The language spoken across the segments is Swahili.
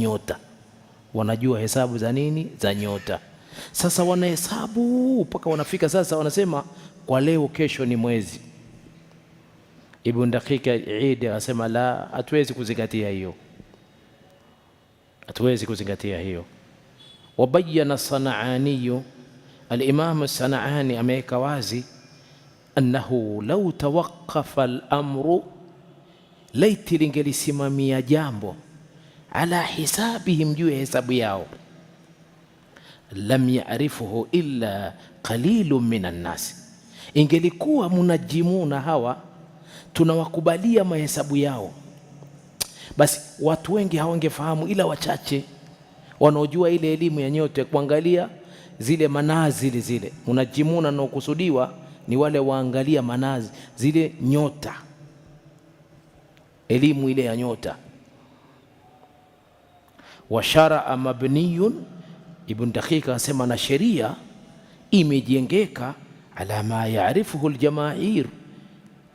nyota, wanajua hesabu za nini, za nyota. Sasa wanahesabu mpaka wanafika sasa, wanasema kwa leo kesho ni mwezi. Ibn Daqiq al-Eid asema la, hatuwezi kuzingatia hiyo, hatuwezi kuzingatia hiyo. Wabayana Sanaani, al-Imam Sanaani ameweka wazi annahu law tawaqqafa al-amru, laiti lingelisimamia jambo ala hisabihim, juu ya hesabu yao, lam ya'rifuhu illa qalilun minan nas, ingelikuwa munajimuna hawa tunawakubalia mahesabu yao, basi watu wengi hawangefahamu ila wachache wanaojua ile elimu ya nyota, kuangalia zile manazili zile. Munajimuna na kusudiwa ni wale waangalia manazili zile nyota, elimu ile ya nyota. Wa sharaa mabniyun, Ibn Daqiq asema na sheria imejengeka ala ma yaarifuhu aljamaahir,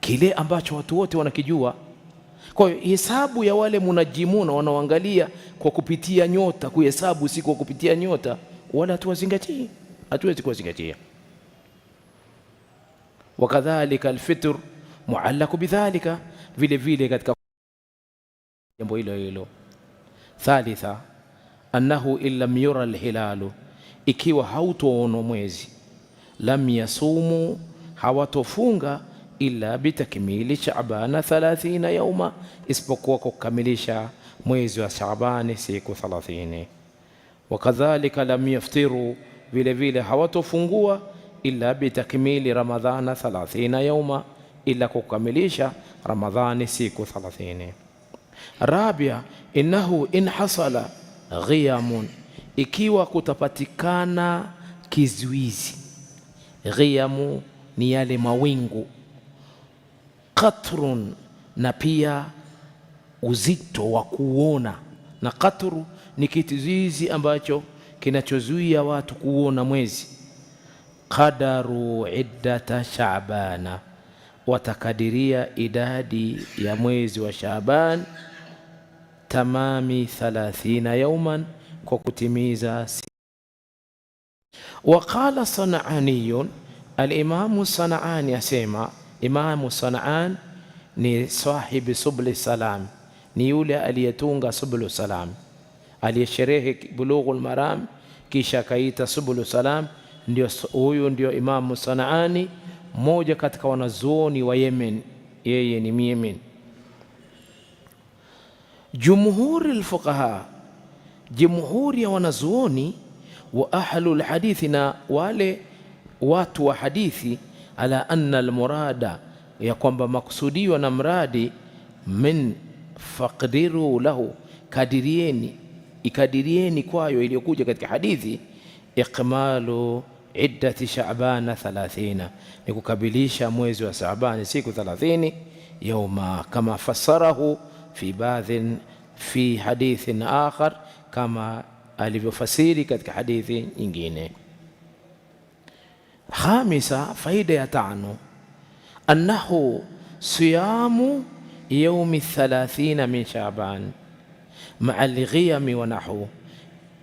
kile ambacho watu wote wanakijua. Kwa hiyo hesabu ya wale munajimuna wanaoangalia kwa kupitia nyota, kuhesabu si kwa kupitia nyota, wala hatuwazingatii, hatuwezi kuwazingatia. Wakadhalika alfitr muallaq bidhalika, vile vile katika jambo hilo hilo. Thalitha annahu in lam yura alhilalu, ikiwa hautoona mwezi, lam yasumu, hawatofunga illa bitakmili Shaabana 30 yauma, isipokuwa kukamilisha mwezi wa Shaabani siku 30. Wakadhalika lam yaftiru, vile vile hawatofungua illa bitakmili Ramadhana 30 yauma, illa kukamilisha Ramadhani siku 30. Rabia innahu in hasala ghiyamun, ikiwa kutapatikana kizuizi. Ghiyamu ni yale mawingu, qatrun na pia uzito wa kuona, na qatru ni kizuizi ambacho kinachozuia watu kuona mwezi. Qadaru iddata Shaabana, watakadiria idadi ya mwezi wa Shaaban tamami 30 yauman, kwa kutimiza. Waqala Sanaaniyun, al-Imamu Sanaani asema, Imamu Sanaan ni sahibi Subul Salam, ni yule aliyetunga Subul Salam, aliyesherehe Bulughul Maram kisha kaita Subul Salam. Ndio huyu ndio Imamu Sanaani, mmoja katika wanazuoni wa Yemen, yeye ni Yemen. Jumhuri alfuqaha, jumhuri ya wanazuoni, wa ahlul hadithi, na wale watu wa hadithi, ala anna almurada, ya kwamba maksudiwa na mradi, min faqdiru lahu, kadirieni, ikadirieni kwayo iliyokuja katika hadithi, ikmalu iddati Shaabana 30, ni kukabilisha mwezi wa Shaabani siku 30 yauma, kama fasarahu fi baadhin fi hadithin akhar, kama alivyofasiri katika hadithi nyingine. Khamisa, faida ya 5, annahu siyamu yaumi 30 min Shaaban maa alghiyami wa nahu,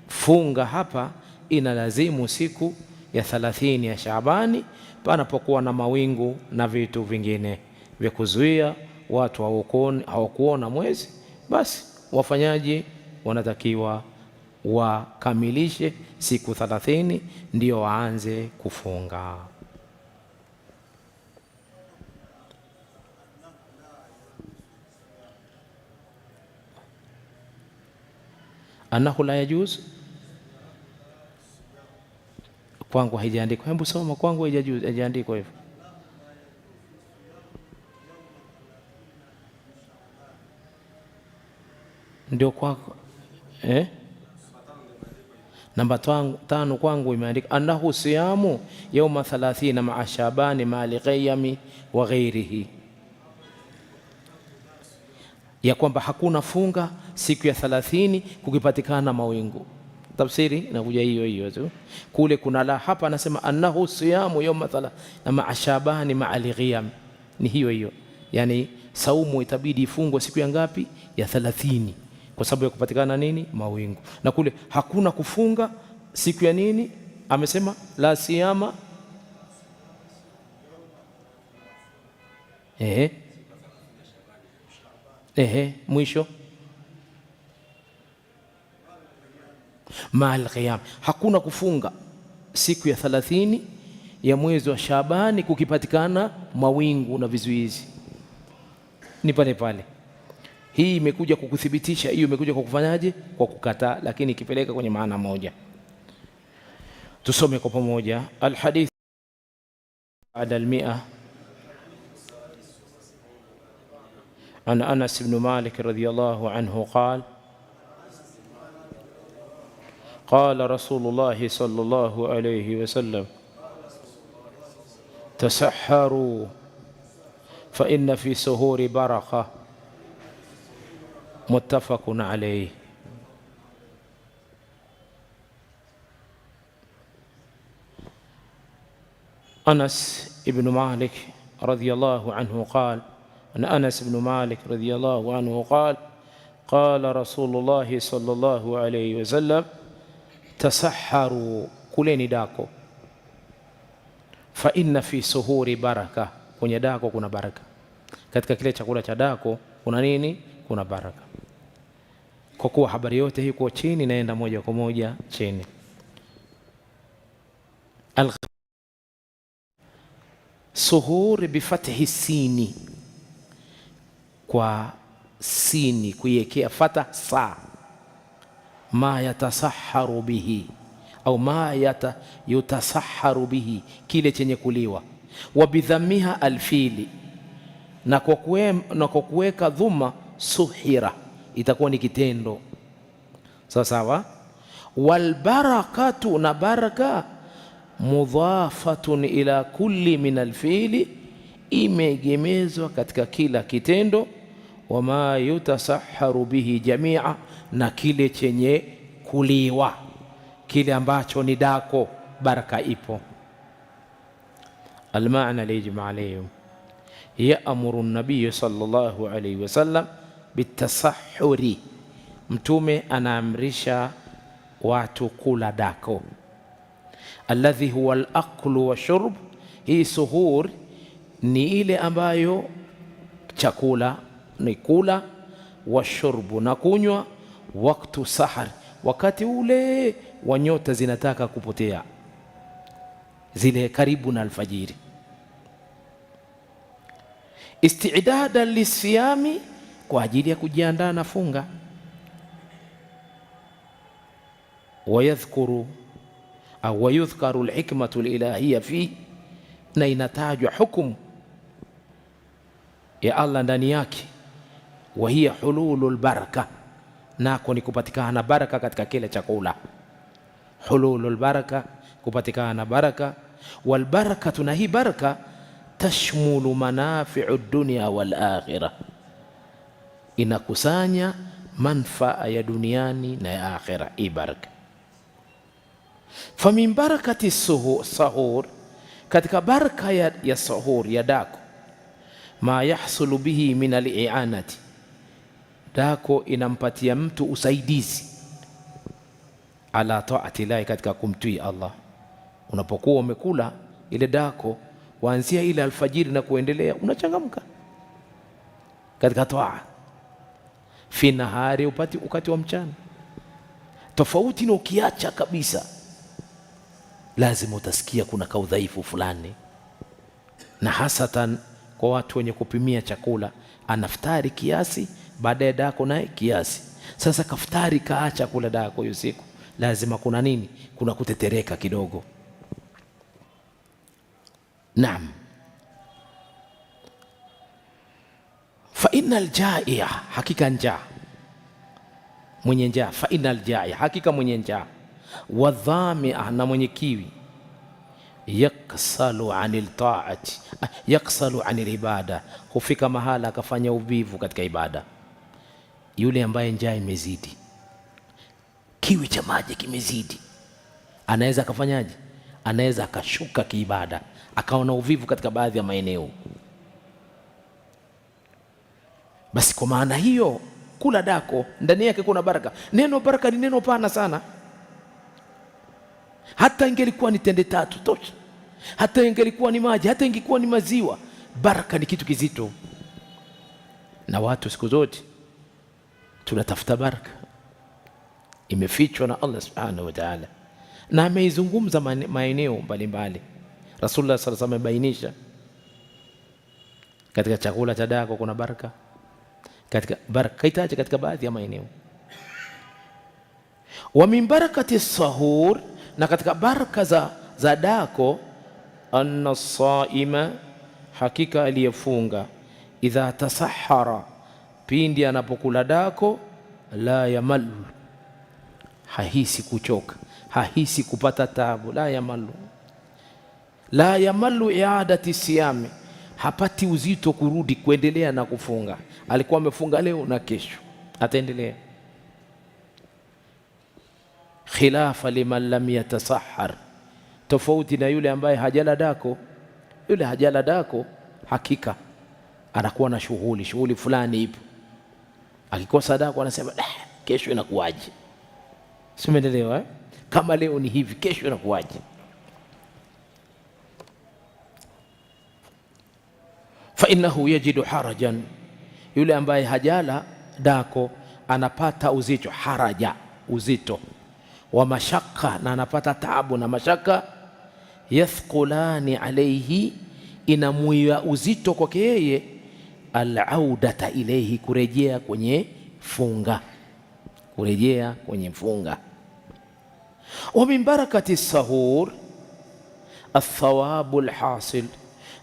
funga hapa inalazimu siku ya 30 ya Shaabani panapokuwa na mawingu na vitu vingine vya kuzuia watu hawakuona mwezi, basi wafanyaji wanatakiwa wakamilishe siku 30 ndio waanze kufunga. Annahu la yajuz, kwangu haijaandikwa, hebu soma, kwangu haijaandikwa hivyo. Ndio kwako namba 5 kwangu imeandika annahu siyamu yawma 30 ma'a Shabani ma'a al-ghayami wa ghairihi, ya kwamba hakuna funga siku ya 30 kukipatikana mawingu. Tafsiri inakuja hiyo hiyo tu, kule kuna la, hapa anasema annahu siyamu yawma 30 ma'a Shabani ma'a al-ghayam, ni hiyo hiyo, yani saumu itabidi ifungwe siku ya ngapi? Ya 30, kwa sababu ya kupatikana nini? Mawingu. Na kule hakuna kufunga siku ya nini? Amesema la siyama mwisho maal qiyam, hakuna kufunga siku ya 30 ya mwezi wa Shaabani kukipatikana mawingu na vizuizi, ni pale pale. Hii imekuja kukuthibitisha, hiyo imekuja kwa kufanyaje? Kwa kukataa, lakini ikipeleka kwenye maana moja. Tusome kwa pamoja alhadith baada al-100 an Anas ibn Malik radhiyallahu anhu qala qala Rasulullah sallallahu alayhi wasallam tasahharu fa inna fi suhuri barakah muttafaqun alayhi. Anas ibn Malik radhiyallahu anhu qala أن أنس بن مالك رضي الله عنه قال قال رسول الله صلى الله عليه وسلم تسحروا kuleni dako fa inna fi suhuri baraka, kwenye dako kuna baraka. Katika kile chakula cha dako kuna nini? Kuna baraka. Kwa kuwa habari yote hii kwa chini naenda moja kwa moja chini. Suhuri bifathi sini, kwa sini kuiwekea fatha sa, ma yatasaharu bihi au ma yutasaharu bihi, kile chenye kuliwa. Wa bidhamiha alfili, na kwa kuweka dhuma suhira, itakuwa ni kitendo sawa sawa. Walbarakatu, na baraka mudhafatun ila kulli min alfili, imeegemezwa katika kila kitendo. Wama yutasaharu bihi jamia, na kile chenye kuliwa, kile ambacho ni dako, baraka ipo. Almaana lijma alayhim yaamuru nabiy sallallahu alayhi wasallam bitasahuri, mtume anaamrisha watu kula dako. Alladhi huwa al-aklu wa shurb, hii suhur ni ile ambayo chakula ni kula, wa shurbu na kunywa, waktu sahar, wakati ule wa nyota zinataka kupotea, zile karibu na alfajiri. Isti'dada lisiyami, kwa ajili ya kujiandaa na funga. Wayadhkuru au wayudhkaru alhikmatu alilahiyya fi, na inatajwa hukumu ya Allah ndani yake. Wa hiya hululul baraka, nako ni kupatikana baraka katika kile chakula. Hululul baraka, kupatikana baraka. Wal barakatu, na hii baraka tashmulu manafi'u dunya wal akhirah, inakusanya manfaa ya duniani na ya akhira. Hii baraka. Famin barakati sahur, katika baraka ya sahur ya dako, ma yahsulu bihi min al-i'anati, dako inampatia mtu usaidizi, ala taati llahi, katika kumtii Allah. Unapokuwa umekula ile dako kuanzia ile alfajiri na kuendelea, unachangamka katika toa. Fi nahari, upati wakati wa mchana. Tofauti na ukiacha kabisa, lazima utasikia kuna kaudhaifu fulani, na hasatan kwa watu wenye kupimia chakula, anaftari kiasi, baada ya dako naye kiasi. Sasa kaftari kaacha kula dako hiyo siku, lazima kuna nini? Kuna kutetereka kidogo. Naam. Fa innal jai'a, hakika njaa, mwenye njaa. Fa innal jai'a, hakika mwenye njaa. Wa dhamia, na mwenye kiwi. Yaksalu anil taati, yaksalu anil ibada, hufika mahala akafanya uvivu katika ibada. Yule ambaye njaa imezidi, kiwi cha maji kimezidi, anaweza akafanyaje? Anaweza akashuka kiibada, akaona uvivu katika baadhi ya maeneo. Basi kwa maana hiyo, Kula dako, ndani yake kuna baraka. Neno baraka ni neno pana sana. Hata ingelikuwa ni tende tatu tosha, hata ingelikuwa ni maji, hata ingekuwa ni maziwa, baraka ni kitu kizito. Na watu siku zote tunatafuta baraka, imefichwa na Allah subhanahu wa ta'ala, na ameizungumza maeneo mbalimbali. Rasulullah sallallahu alaihi wasallam amebainisha katika chakula cha dako kuna baraka, katika baraka kaitaja katika baadhi ya maeneo. Wa min barakati sahur, na katika baraka za dako, anna saima, hakika aliyefunga, idha tasahara, pindi anapokula dako, la yamallu, hahisi kuchoka, hahisi kupata taabu. La yamallu i'adati siyami, hapati uzito kurudi kuendelea na kufunga. Alikuwa amefunga leo na kesho ataendelea. Khilafa liman lam yatasahhar, tofauti na yule ambaye hajala dako. Yule hajala dako hakika anakuwa na shughuli fulani ipo, akikosa dako anasema kesho inakuwaje? Simeelewa eh? Kama leo ni hivi, kesho inakuwaje? Fa innahu yajidu harajan, yule ambaye hajala dako anapata uzito, haraja, uzito wa mashaka, na anapata taabu na mashaka. Yathqulani alayhi, inamuia uzito kwake yeye, alaudata ilayhi, kurejea kwenye funga, kurejea kwenye funga. Wa min barakati sahur athawabu alhasil,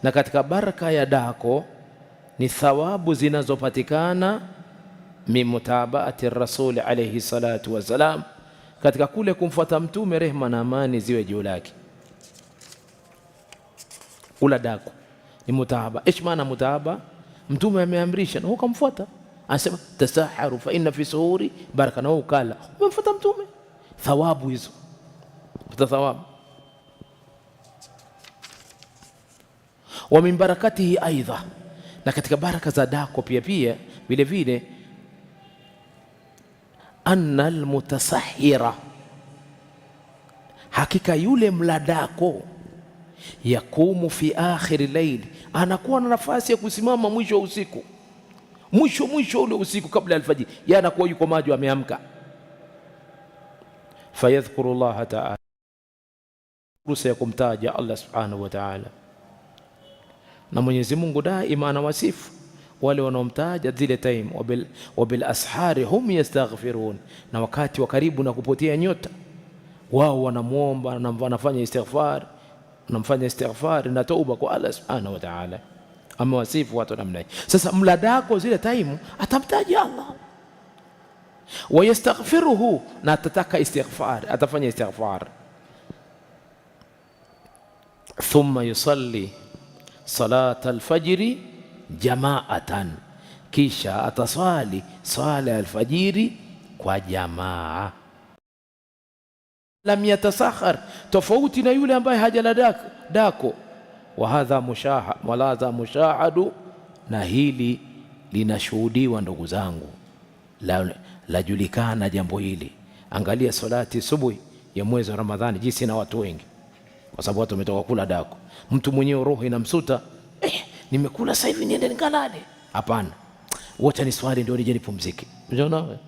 na katika baraka ya dako ni thawabu zinazopatikana min mutabaati rasuli alayhi salatu wassalam, katika kule kumfuata mtume, rehma na amani ziwe juu lake. Kula dako ni mutaba. Ish maana mutaba? Mtume ameamrisha na ukamfuata, anasema tasaharu fa inna fi suhuri baraka, na ukala umemfuata mtume, thawabu hizo pata thawabu. Wa min barakatihi aidha, na katika baraka za dako pia vile vile, anna almutasahhira, hakika yule mladako, yakumu fi akhiri layli, anakuwa na nafasi ya kusimama mwisho wa usiku, mwisho ule usiku kabla alfajiri, yeye anakuwa yuko macho, ameamka. Fayadhkuru Allah ta'ala, fursa ya kumtaja Allah subhanahu wa ta'ala. Na Mwenyezi Mungu daima anawasifu wale wanaomtaja zile time, wabil ashari hum yastaghfirun, na wakati wa karibu na kupotea nyota wao wanamuomba na wanafanya istighfar na tauba kwa Allah subhanahu wa ta'ala. Amewasifu watu namna hii. Sasa mladako zile time atamtaja Allah, wa yastaghfiruhu, na atataka istighfar, atafanya istighfar. Thumma yusalli salat alfajiri jamaatan, kisha ataswali swala alfajiri kwa jamaa. Lam yatasakhar, tofauti na yule ambaye hajala dako. Wa hadha mushahadu, na hili linashuhudiwa ndugu zangu, lajulikana jambo hili. Angalia salati subuhi ya mwezi wa Ramadhani jinsi na watu wengi, kwa sababu watu wametoka kula dako. Mtu mwenyewe roho inamsuta, nimekula sasa hivi niende nikalale. Hapana, wacha ni swali ndio nije nipumzike. Unaona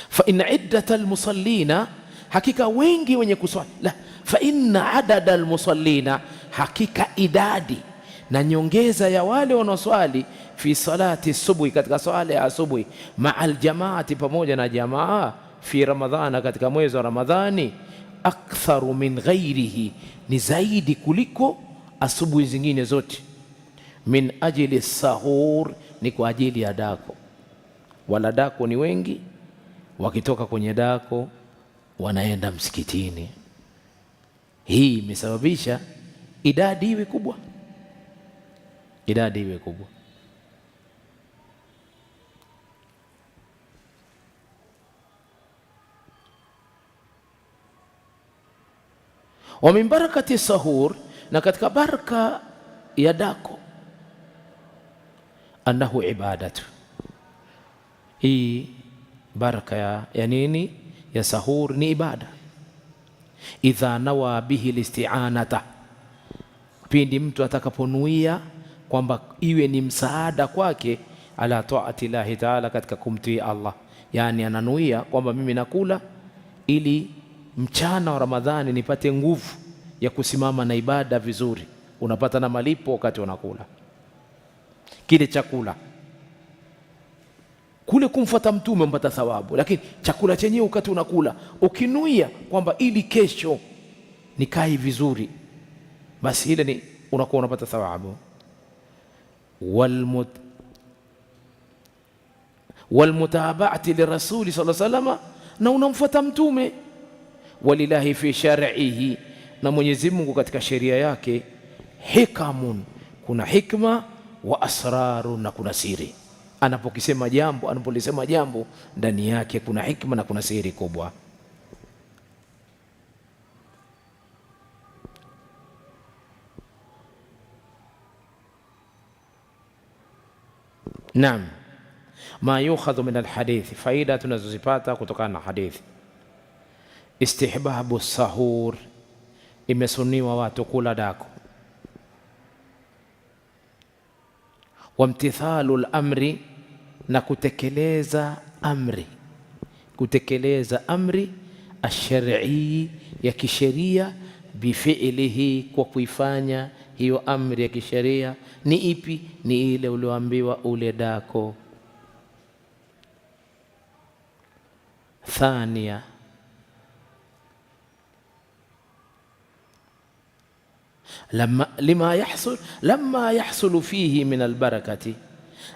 fa inna iddata almusallina, hakika wengi wenye kuswali. La, fa inna adada almusallina, hakika idadi na nyongeza ya wale wanaoswali fi salati subuhi, katika swala ya asubuhi, ma'al jamaati, pamoja na jamaa, fi Ramadhana, katika mwezi wa Ramadhani, aktharu min ghairihi, ni zaidi kuliko asubuhi zingine zote. Min ajili sahur, ni kwa ajili ya dako. Wala dako ni wengi, wakitoka kwenye dako wanaenda msikitini. Hii imesababisha idadi iwe kubwa, idadi iwe kubwa. Wa min barakati sahur, na katika baraka ya dako, annahu ibadatu, Hii baraka ya nini? Ya sahur ni ibada. Idha nawa bihi listi'anata, pindi mtu atakaponuia kwamba iwe ni msaada kwake, ala taati llahi taala, katika kumtii Allah. Yani ananuia kwamba mimi nakula ili mchana wa Ramadhani nipate nguvu ya kusimama na ibada vizuri. Unapata na malipo wakati unakula kile chakula. Kule kumfuata mtume mpata thawabu, lakini chakula chenyewe wakati unakula ukinuia kwamba ili kesho nikai vizuri, basi ile ni unakuwa unapata thawabu. Walmutaba'ati lirasuli sallallahu alayhi wasallam, na unamfuata mtume. Walillahi fi shar'ihi, na Mwenyezi Mungu katika sheria yake. Hikamun, kuna hikma. Wa asraru, na kuna siri. Anapolisema jambo ndani yake kuna hikma na kuna siri kubwa. Naam, ma yukhadhu min alhadithi, faida tunazozipata kutokana na hadithi. Istihbabu sahur, imesuniwa watu kula dako. Wamtithalu al-amri, na kutekeleza amri ash-shar'i, ya kisheria. Bifi'lihi, kwa kuifanya hiyo amri ya kisheria. Ni ipi? Ni ile ulioambiwa ule dako. Thania, lamma yahsulu fihi min albarakati,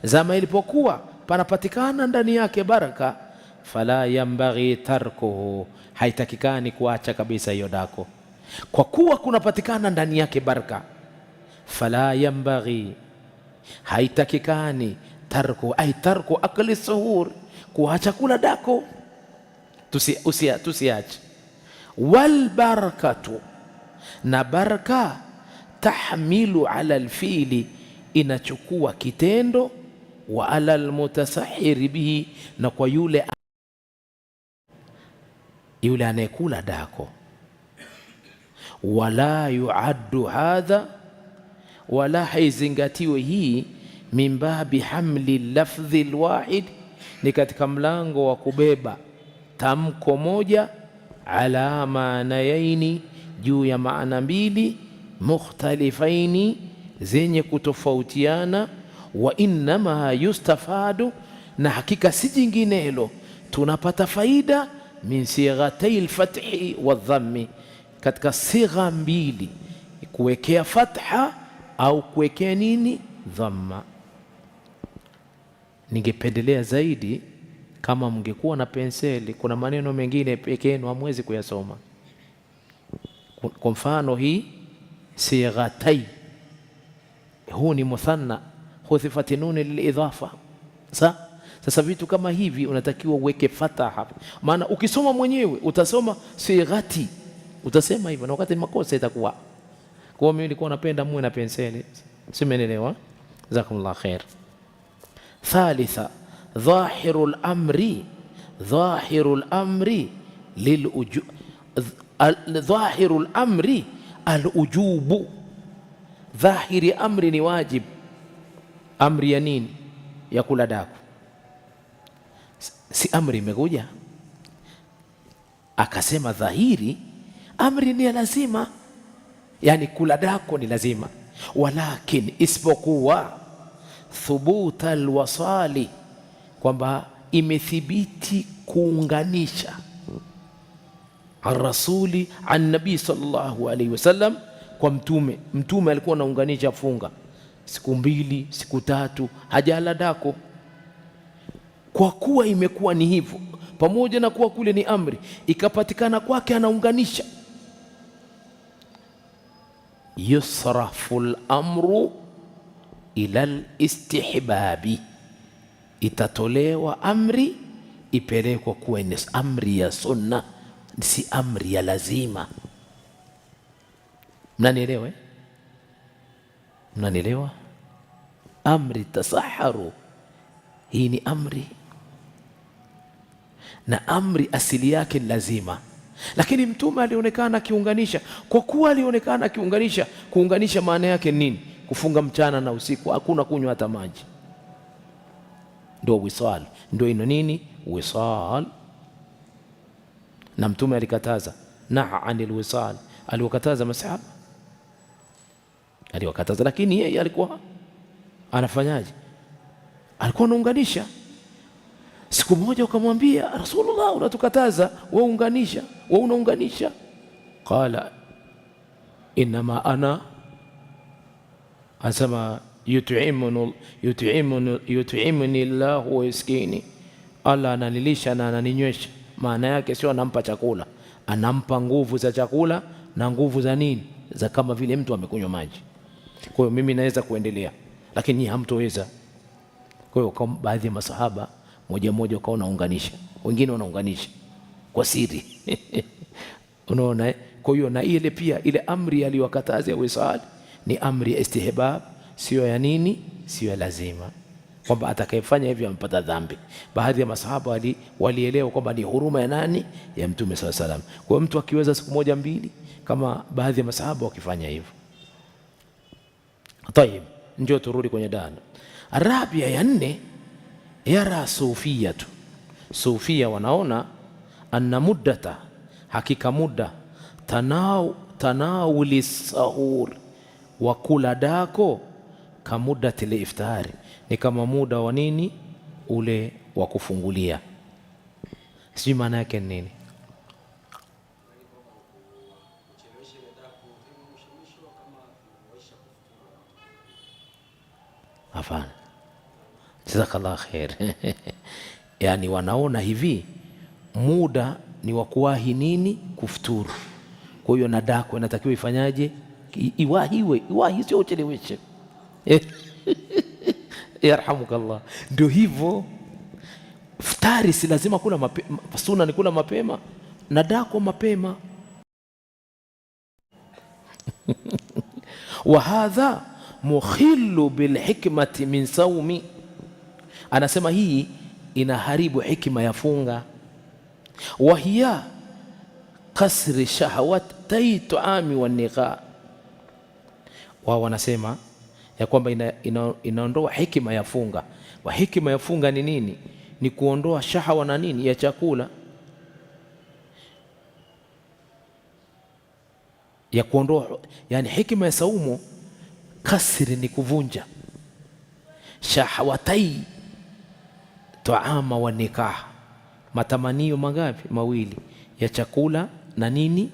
zama ilipokuwa panapatikana ndani yake baraka. Fala yambaghi tarkuhu, haitakikani kuacha kabisa hiyo dako, kwa kuwa kunapatikana ndani yake baraka. Fala yambaghi, haitakikani tarku, ay tarku akli suhur, kuacha kula dako, tusiache. Wal barakatu, na baraka. Tahmilu ala alfiili, inachukua kitendo. Wa ala almutasahhiri bihi, na kwa yule anayekula dako. Wala yuaddu hadha, wala haizingatiwe hii. Min babi hamli lafdhi alwahid, ni katika mlango wa kubeba tamko moja. Ala maanayaini, juu ya maana mbili. Mukhtalifaini, zenye kutofautiana. Wa innama yustafadu, na hakika si jinginelo tunapata faida. Min sighatay alfathi wadhammi, katika sigha mbili, kuwekea fatha au kuwekea nini, dhamma. Ningependelea zaidi kama mngekuwa na penseli. Kuna maneno mengine pekee yenu hamwezi kuyasoma. Kwa mfano hii sighatay, huu ni muthanna, huthifati nuni lilidhafa. Sasa vitu kama hivi unatakiwa uweke fatha hapa, maana ukisoma mwenyewe utasoma sighati, utasema hivyo na wakati makosa itakuwa. Kwa mimi nilikuwa napenda muwe na penseli, simenelewa. Jazakumullah khair. Thalitha, dhahirul amri alujubu, dhahiri amri ni wajib. Amri ya nini? Ya kula daku. Si amri imekuja akasema dhahiri amri ni lazima, yani kula dako ni lazima. Walakin, isipokuwa thubuta alwasali, kwamba imethibiti kuunganisha arrasuli an nabii sallallahu alaihi wasallam, kwa mtume alikuwa anaunganisha funga siku 2 siku 3 hajala dako. Kwa kuwa imekuwa ni hivyo, pamoja na kuwa kule ni amri, ikapatikana kwake anaunganisha. Yusrafu al-amru ila al-istihbabi, itatolewa amri ipelekwa kuwa ni amri ya sunna, si amri ya lazima. Mnanielewa? Mnanielewa? Amri tasaharu, hii ni amri na amri asili yake ni lazima, lakini Mtume alionekana akiunganisha. Kwa kuwa alionekana akiunganisha, kuunganisha maana yake nini? Kufunga mchana na usiku, hakuna kunywa hata maji, ndio wisal, ndio ino nini wisal. Na Mtume alikataza naha anil wisal, aliwakataza masahaba, aliwakataza, lakini yeye alikuwa anafanyaje? Alikuwa anaunganisha. Siku moja ukamwambia Rasulullah, unatukataza wewe unganisha, wewe unaunganisha. Qala inma ana, asema yut'imuni Allah wa yaskini, Allah ananilisha na ananinywesha. Maana yake sio anampa chakula, anampa nguvu za chakula na nguvu za nini, za kama vile mtu amekunywa maji. Kwa hiyo mimi naweza kuendelea, lakini nyinyi hamtoweza. Kwa hiyo kwa baadhi ya masahaba moja moja wakawa wanaunganisha, wengine wanaunganisha kwa siri unaona. Kwa hiyo na ile pia ile amri aliyokataza ya wisal ni amri ya istihbab, sio ya nini, sio ya lazima, kwamba atakayefanya hivyo amepata dhambi. Baadhi ya masahaba walielewa kwamba ni huruma ya nani, ya Mtume sallallahu alaihi wasallam. Kwa mtu akiweza siku moja mbili, kama baadhi ya masahaba wakifanya hivyo. Tayeb, njoo turudi kwenye dana Arabia ya 4. Yara sufiyatu, sufia wanaona anna muddata, hakika muda tanawuli sahur, wa kula dako kamudati liiftari, ni kama muda wa nini ule wa kufungulia. Sijui maana yake nini. Hapana, jazakallah khair yani wanaona hivi muda ni wa kuwahi nini, kufuturu. Kwa hiyo na dako inatakiwa ifanyaje, iwahi, sio ucheleweshe yarhamukallah. Ndio hivyo, futari si lazima kula mapema, sunna ni kula mapema na dako mapema wa hadha mukhillu bilhikmati min saumi, anasema hii inaharibu hikma ya funga. Wahiya kasri shahawati tuami wa nikah, wao wanasema ya kwamba inaondoa hikma ya funga. Wa hikma ya funga ni nini? Ni kuondoa shahawa na nini, ya chakula, ya kuondoa. Yani hikma ya saumu kasri ni kuvunja shahawatai tuama wa nikah, matamanio mangapi? Mawili, ya chakula na nini,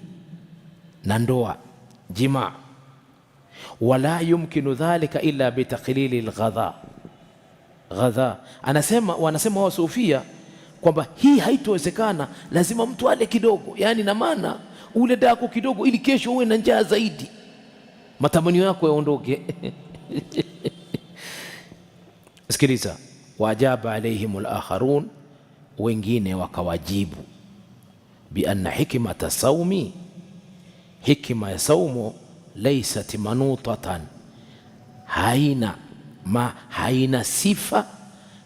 na ndoa, jimaa. Wala yumkinu dhalika illa bitaqlili alghadha. Wanasema wa sufia kwamba hii haitowezekana, lazima mtu ale kidogo, yani na maana ule dako kidogo ili kesho uwe na njaa zaidi, matamanio yako yaondoke Sikiliza, wajaba alaihim alakharun, wengine wakawajibu bi anna hikmata saumi, hikma ya saumu laysat manutatan, haina sifa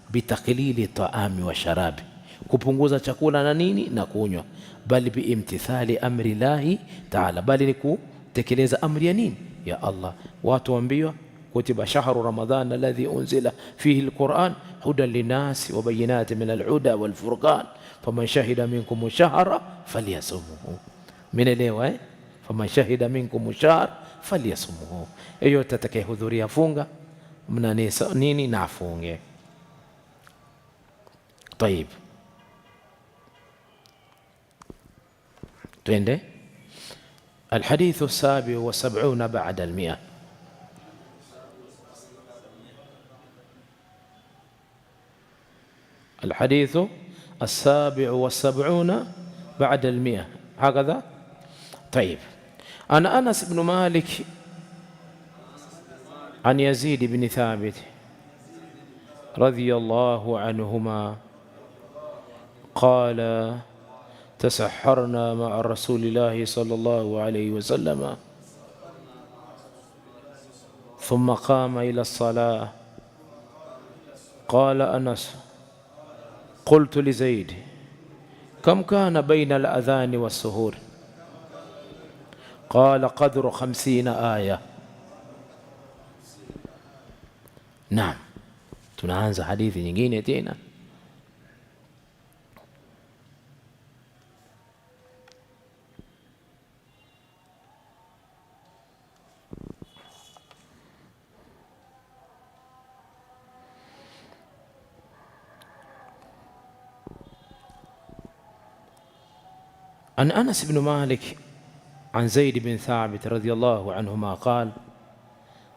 bitaklili taami wa sharabi, kupunguza chakula na nini na kunywa, bali biimtithali amri llahi taala, bali ni kutekeleza amri ya nini, ya Allah. Watu waambiwa kutiba shahru ramadhan alladhi unzila fihi alquran hudan linasi wa bayinatin min alhuda walfurqan faman shahida minkum shahra falyasumhu. Mnaelewa faman shahida minkum shahr falyasumhu, yeyote atakayehudhuria funga mnanisa nini na afunge. Tayib, twende الحديث 77 بعد 100. الحديث 77 بعد 100 هكذا. طيب، عن أنس بن مالك عن يزيد بن ثابت رضي الله عنهما قال تسحرنا مع رسول الله صلى الله عليه وسلم ثم قام إلى الصلاة. قال أنس قلت لزيد كم كان بين الأذان والسحور؟ قال قدر 50 آية. نعم. Tunaanza hadithi nyingine tena. عن أنس بن مالك عن زيد بن ثابت رضي الله عنهما قال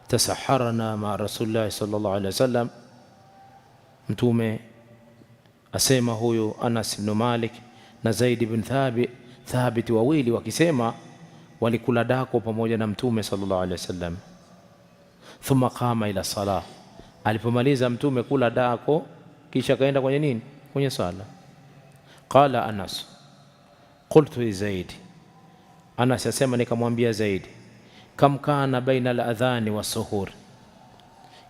تسحرنا مع رسول الله صلى الله عليه وسلم. Mtume asema huyu Anas ibn Malik na Zaid ibn Thabit wawili wakisema walikula dako pamoja na Mtume sallallahu alaihi wasallam. Thumma qama ila salah, alipomaliza Mtume kula dako kisha kaenda kwenye nini? Kwenye sala. Qala Anas qultu li Zaid, Anas asema nikamwambia Zaid, kam kana baina al-adhani was-suhur,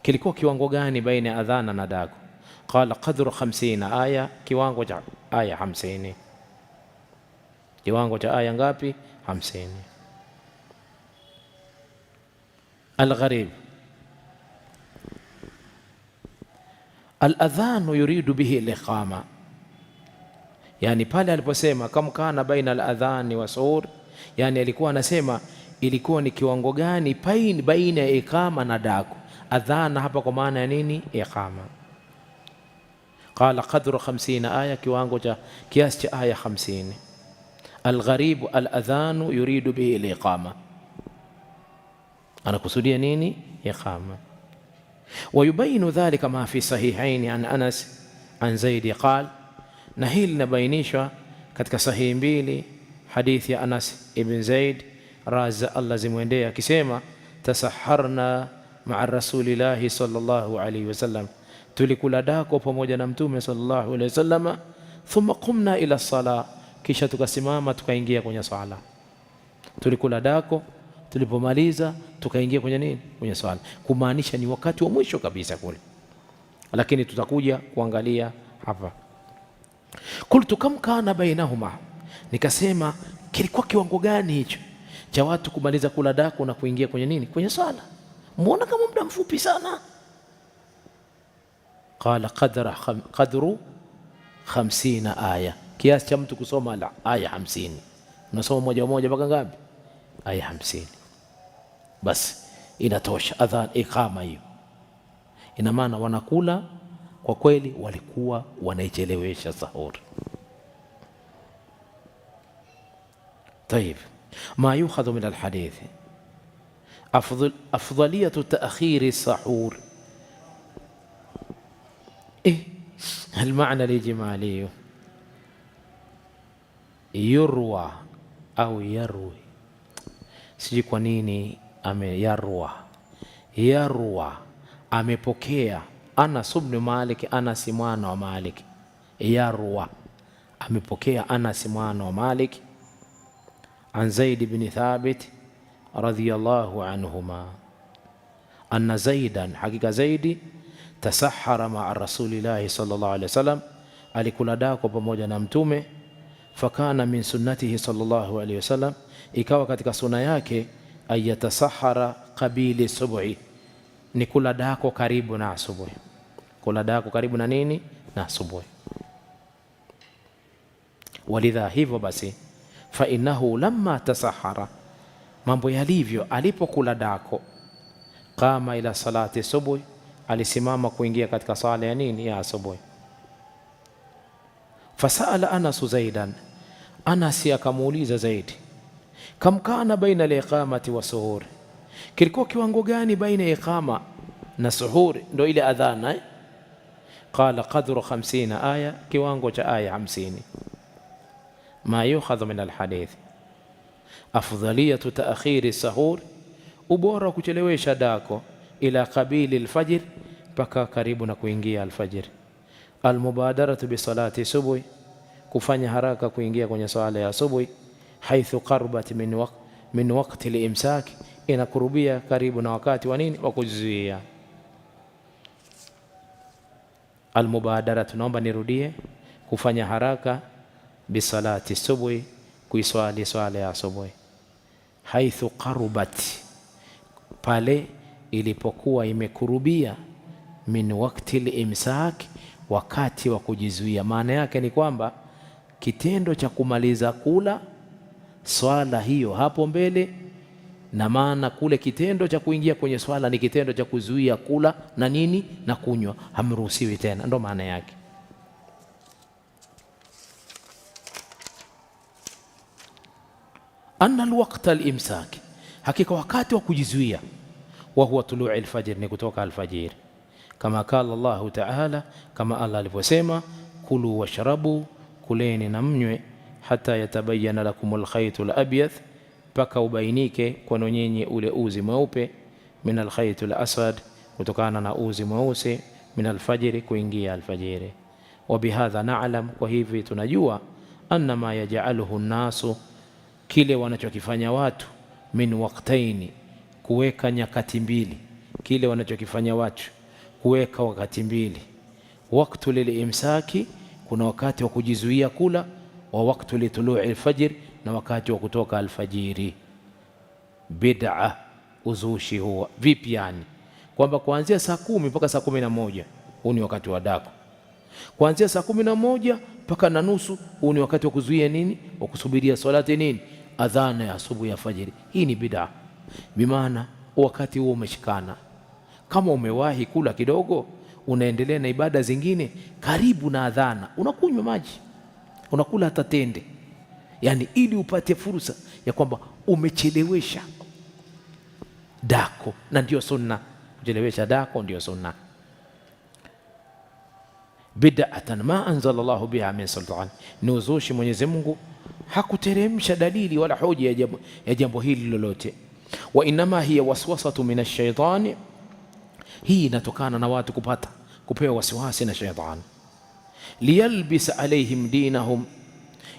kilikuwa kiwango gani baina ya adhana na dako? Qala qadru 50 aya, kiwango cha aya 50. Kiwango cha aya ngapi? 50. Al-gharib, al-adhan yuridu bihi al-iqama, yani pale aliposema kam kana baina al-adhani wa suhur, yani alikuwa anasema ilikuwa ni kiwango gani baina ya iqama na dako. Adhana hapa kwa maana ya nini? Iqama. Qala qadru 50 aya, kiwango cha kiasi cha aya 50. Al-gharib al-adhanu yuridu bihi al-iqama, anakusudia nini? Iqama. ويبين ذلك ما في صحيحين عن أنس عن زيد قال, na hili linabainishwa katika sahihi mbili hadithi ya Anas ibn Zaid raza Allah zimwendee akisema tasaharna ma'a rasulillahi sallallahu alayhi wasallam, tulikula dako pamoja na Mtume sallallahu alayhi wasallam. Thumma qumna ila sala, kisha tukasimama tukaingia kwenye sala. Tulikula dako, tulipomaliza tukaingia kwenye nini? Kwenye swala, kumaanisha ni wakati wa mwisho kabisa kule, lakini tutakuja kuangalia hapa. Qultu kam kana bainahuma, nikasema kilikuwa kiwango gani hicho cha watu kumaliza kula dako na kuingia kwenye nini? Kwenye swala. Muona kama muda mfupi sana. Qala qadru 50 aya, kiasi cha mtu kusoma aya 50. Unasoma moja moja mpaka ngapi? Aya 50. Basi inatosha adhan iqama hiyo. Ina maana wanakula kwa kweli, walikuwa wanaichelewesha sahur. طيب ما يؤخذ من الحديث أفضلية تأخير السحور. المعنى الإجمالي يروى أو يروي, sijui kwa nini yarwa amepokea Anas ibn Malik, Anas mwana wa Malik. Yarwa amepokea Anas mwana wa Malik an Zaid ibn Thabit radhiyallahu anhuma anna Zaidan, hakika Zaidi tasahara ma'a rasulillahi sallallahu alayhi wasallam, alikula dako pamoja na Mtume. Fakana min sunnatihi sallallahu alayhi wasallam, ikawa katika sunna yake ayatasahara qabili subuhi, ni kula dako karibu na asubuhi. Kula dako karibu na nini? Na asubuhi. Walidha, hivyo basi, fa innahu lamma tasahara, mambo yalivyo, alipokula dako, qama ila salati subuhi, alisimama kuingia katika sala ya nini? Ya asubuhi. Fasala Anas Zaidan, Anas akamuuliza Zaidi, kam kana baina al-iqamati wa suhur, kilikuwa kiwango gani baina ya iqama na suhur? Ndio ile adhana. Qala qadru 50 aya, kiwango cha aya 50. Ma yukhadhu min alhadith afdaliyatu ta'khiri sahur, ubora kuchelewesha dako ila qabili alfajr, mpaka karibu na kuingia alfajr. Almubadaratu bi salati subuhi, kufanya haraka kuingia kwenye swala ya asubuhi. Haithu qarbat min waqti al-imsak, inakurubia karibu na wakati wa nini? Wa kuzuia. Almubadaratu, naomba nirudie, kufanya haraka bisalati subuhi, kuiswali swala ya asubuhi, haithu qarubat, pale ilipokuwa imekurubia, min wakti limsak, wakati wa kujizuia. Maana yake ni kwamba kitendo cha kumaliza kula swala hiyo hapo mbele, na maana kule kitendo cha kuingia kwenye swala ni kitendo cha kuzuia kula na nini na kunywa, hamruhusiwi tena, ndo maana yake. Anna alwaqta alimsak, hakika wakati wa kujizuia, wa huwa tuluu alfajr, ni kutoka alfajiri, kama qala Allahu ta'ala, kama Allah alivyosema, kulu washrabu, kuleni na mnywe, hata yatabayana lakum alkhayt alabyad, mpaka ubainike kwenu nyinyi ule uzi mweupe, min alkhayt alaswad, kutokana na uzi mweusi, min alfajiri, kuingia alfajiri. Wa bihadha na'lam, kwa hivi tunajua, anna ma yaj'aluhu an-nasu, kile wanachokifanya watu, min waqtaini, kuweka nyakati mbili, kile wanachokifanya watu kuweka wakati mbili, waktu lilimsaki, kuna wakati wa kujizuia kula, wa waktu litului alfajr, na wakati wa kutoka alfajiri. Bid'a, uzushi huwa vipi? Yani kwamba kuanzia saa 10 mpaka saa 11 huu ni wakati wa dako, kuanzia saa 11 mpaka na nusu huu ni wakati wa kuzuia nini, wa kusubiria salati nini, adhana ya asubuhi ya fajiri. Hii ni bid'a, bimaana wakati huo umeshikana. Kama umewahi kula kidogo, unaendelea na ibada zingine, karibu na adhana unakunywa maji, unakula hata tende, yani ili upate fursa ya kwamba umechelewesha dako, na ndio sunna. Kuchelewesha dako ndio sunna. Bid'atan ma anzala Allahu biha min sultan, ni uzushi Mwenyezi Mungu hakuteremsha dalili wala hoja ya jambo hili lolote. Wa inma hiya waswasatu min ash-shaytani, hii inatokana na watu kupewa wasiwasi na shaytani. Liyalbis alaihim dinahum,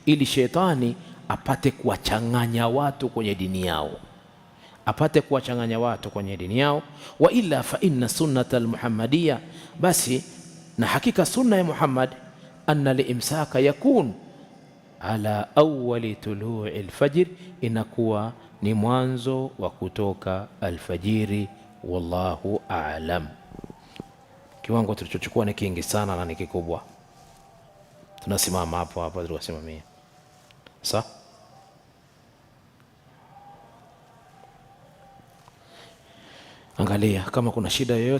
ili shaytani apate kuwachanganya watu kwenye dini yao, apate kuwachanganya watu kwenye dini yao. Wa illa fa inna sunnata almuhammadiyya, basi na hakika sunna ya Muhammad, anna liimsaka yakun ala awwali tului alfajr, inakuwa ni mwanzo wa kutoka alfajiri. Wallahu a'lam. Kiwango tulichochukua ni kingi sana na ni kikubwa, tunasimama hapo tuliwasimamia. Sawa, angalia kama kuna shida yoyote.